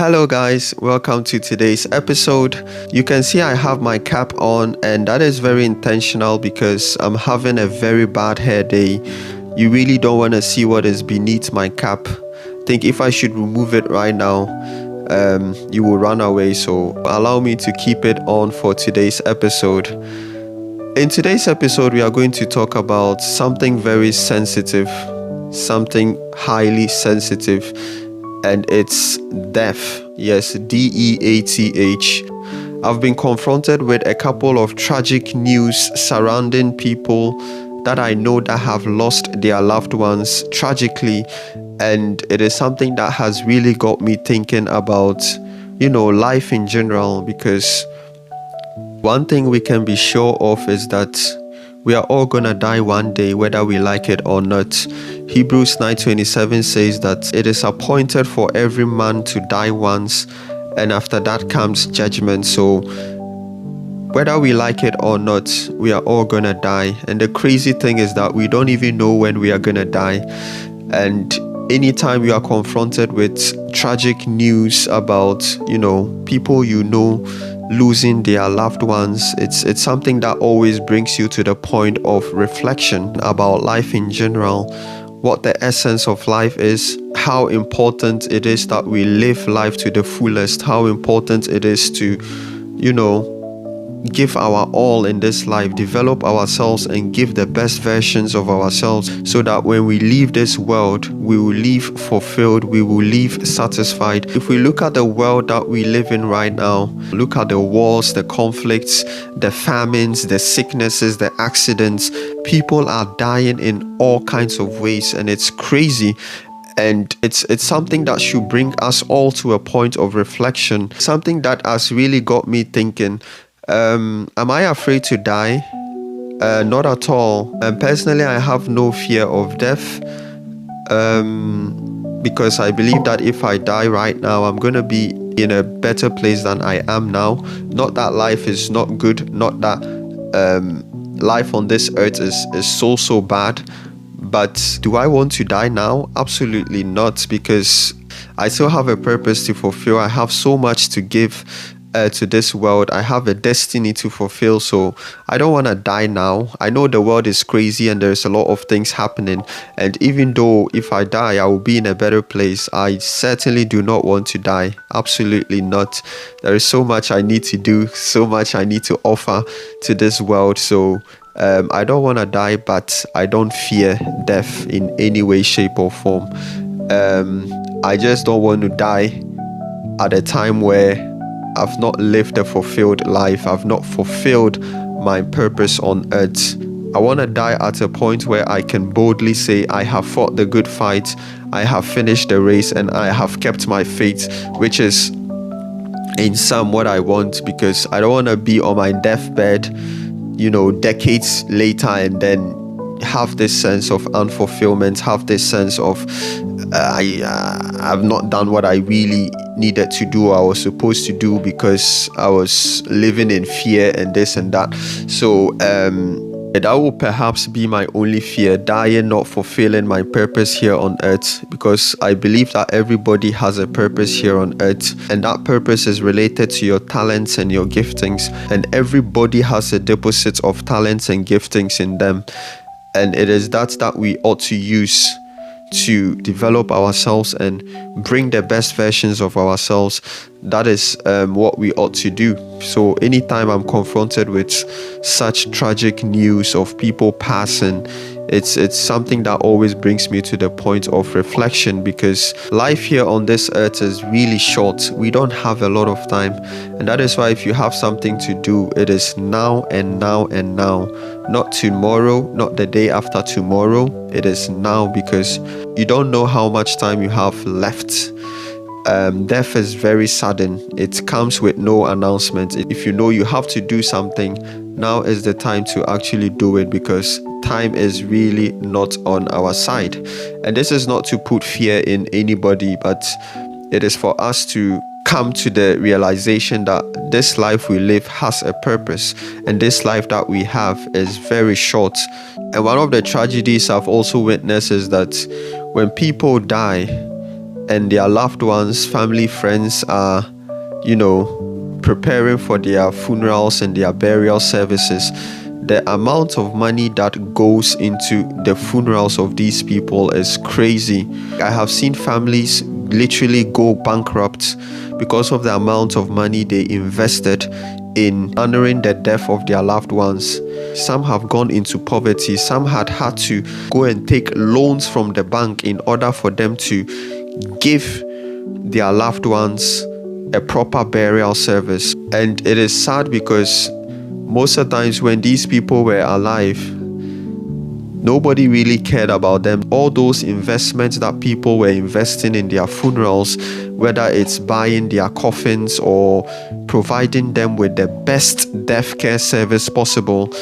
Hello guys, welcome to today's episode. You can see I have my cap on, and that is very intentional because I'm having a very bad hair day. You really don't want to see what is beneath my cap. Think if I should remove it right now, you will run away. So allow me to keep it on for today's episode. In today's episode, we are going to talk about something very sensitive, something highly sensitive, and it's death. Yes, DEATH. I've been confronted with a couple of tragic news surrounding people that I know that have lost their loved ones tragically, and it is something that has really got me thinking about, life in general, because one thing we can be sure of is that we are all gonna die one day, whether we like it or not. Hebrews 9:27 says that it is appointed for every man to die once, and after that comes judgment. So whether we like it or not, we are all gonna die. And the crazy thing is that we don't even know when we are gonna die. And anytime you are confronted with tragic news about, people losing their loved ones, it's something that always brings you to the point of reflection about life in general, what the essence of life is, how important it is that we live life to the fullest, how important it is to, give our all in this life, develop ourselves and give the best versions of ourselves, so that when we leave this world, we will leave fulfilled, we will leave satisfied. If we look at the world that we live in right now, look at the wars, the conflicts, the famines, the sicknesses, the accidents, people are dying in all kinds of ways, and it's crazy. And it's something that should bring us all to a point of reflection, something that has really got me thinking. Am I afraid to die? Not at all. Personally, I have no fear of death, because I believe that if I die right now, I'm going to be in a better place than I am now. Not that life is not good, not that life on this earth is so bad. But do I want to die now? Absolutely not, because I still have a purpose to fulfill. I have so much to give to this world. I have a destiny to fulfill, so I don't want to die now. I know the world is crazy and there's a lot of things happening, and even though if I die I will be in a better place, I certainly do not want to die. Absolutely not. There is so much I need to do, so much I need to offer to this world. So I don't want to die, but I don't fear death in any way, shape or form. I just don't want to die at a time where I've not lived a fulfilled life. I've not fulfilled my purpose on earth. I want to die at a point where I can boldly say, I have fought the good fight, I have finished the race, and I have kept my faith, which is in sum what I want, because I don't want to be on my deathbed, decades later, and then have this sense of unfulfillment, have this sense of I've not done what I really needed to do, I was supposed to do, because I was living in fear and this and that. So that will perhaps be my only fear, dying not fulfilling my purpose here on earth, because I believe that everybody has a purpose here on earth, and that purpose is related to your talents and your giftings, and everybody has a deposit of talents and giftings in them, and it is that we ought to use to develop ourselves and bring the best versions of ourselves. That is what we ought to do. So anytime I'm confronted with such tragic news of people passing, it's something that always brings me to the point of reflection, because life here on this earth is really short. We don't have a lot of time, and that is why if you have something to do, it is now and now and now, not tomorrow, not the day after tomorrow. It is now, because you don't know how much time you have left. Death is very sudden. It comes with no announcement. If you know you have to do something, now is the time to actually do it, because time is really not on our side. And this is not to put fear in anybody, but it is for us to come to the realization that this life we live has a purpose, and this life that we have is very short. And one of the tragedies I've also witnessed is that when people die, and their loved ones, family, friends are, preparing for their funerals and their burial services, the amount of money that goes into the funerals of these people is crazy. I have seen families literally go bankrupt because of the amount of money they invested in honoring the death of their loved ones. Some have gone into poverty. Some had to go and take loans from the bank in order for them to give their loved ones a proper burial service. And it is sad because most of the times when these people were alive, nobody really cared about them. All those investments that people were investing in their funerals, whether it's buying their coffins or providing them with the best death care service possible,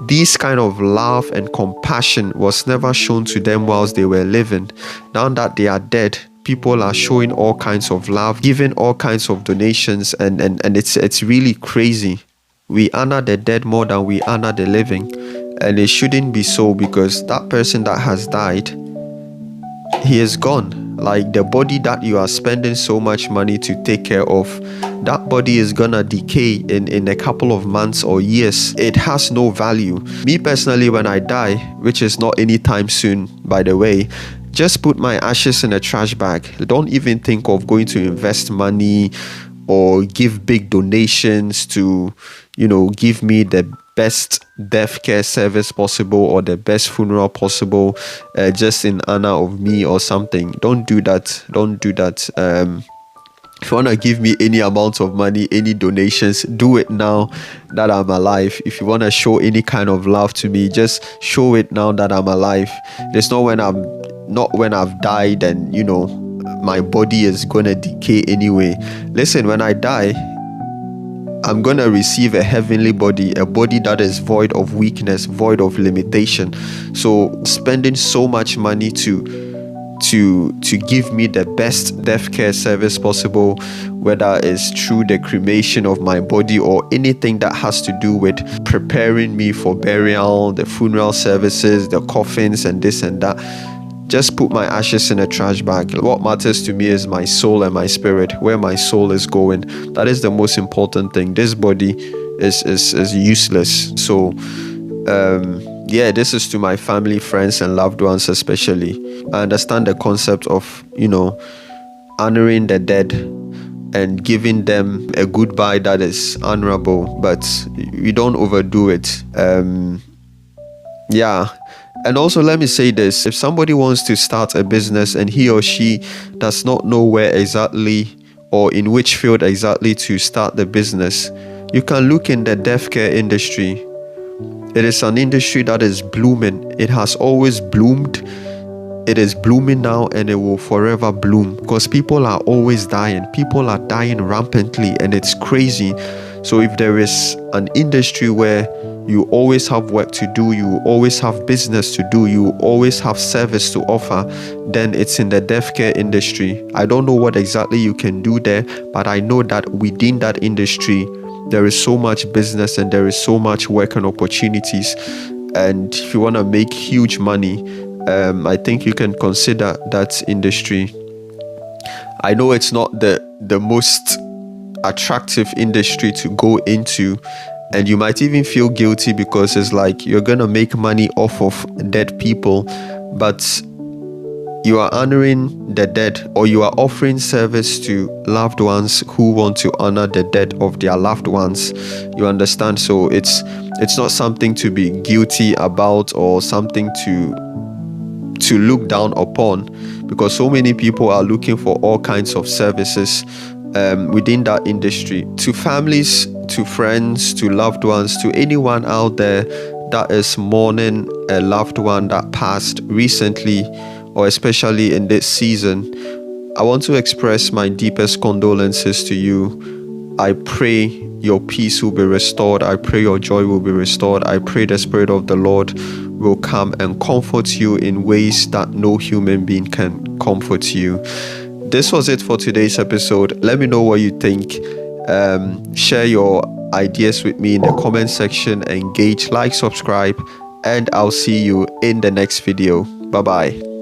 this kind of love and compassion was never shown to them whilst they were living. Now that they are dead, people are showing all kinds of love, giving all kinds of donations, and it's really crazy. We honor the dead more than we honor the living, and it shouldn't be so, because that person that has died, he is gone. Like, the body that you are spending so much money to take care of, that body is gonna decay in a couple of months or years. It has no value. Me personally, when I die, which is not anytime soon, by the way, just put my ashes in a trash bag. Don't even think of going to invest money or give big donations to, give me the best death care service possible or the best funeral possible, just in honor of me or something. Don't do that. If you want to give me any amount of money, any donations, do it now that I'm alive. If you want to show any kind of love to me, just show it now that I'm alive. It's not when I've died and my body is gonna decay anyway. Listen, when I die, I'm gonna receive a heavenly body, a body that is void of weakness, void of limitation. So spending so much money to give me the best death care service possible, whether it's through the cremation of my body or anything that has to do with preparing me for burial, the funeral services, the coffins and this and that, just put my ashes in a trash bag. What matters to me is my soul and my spirit, where my soul is going. That is the most important thing. This body is useless. So this is to my family, friends and loved ones especially. I understand the concept of honoring the dead and giving them a goodbye that is honorable, but we don't overdo it. And also, let me say this: if somebody wants to start a business and he or she does not know where exactly or in which field exactly to start the business, you can look in the death care industry. It is an industry that is blooming. It has always bloomed. It is blooming now, and it will forever bloom, because people are always dying. People are dying rampantly, and it's crazy. So if there is an industry where you always have work to do, you always have business to do, you always have service to offer, then it's in the death care industry. I don't know what exactly you can do there, but I know that within that industry, there is so much business and there is so much work and opportunities. And if you want to make huge money, I think you can consider that industry. I know it's not the most attractive industry to go into, and you might even feel guilty because it's like you're gonna make money off of dead people, but you are honoring the dead, or you are offering service to loved ones who want to honor the dead of their loved ones. You understand? So it's not something to be guilty about or something to look down upon, because so many people are looking for all kinds of services within that industry. To families, to friends, to loved ones, to anyone out there that is mourning a loved one that passed recently, or especially in this season, I want to express my deepest condolences to you. I pray your peace will be restored. I pray your joy will be restored. I pray the Spirit of the Lord will come and comfort you in ways that no human being can comfort you. This was it for today's episode. Let me know what you think. Share your ideas with me in the comment section. Engage, like, subscribe, and I'll see you in the next video. Bye bye.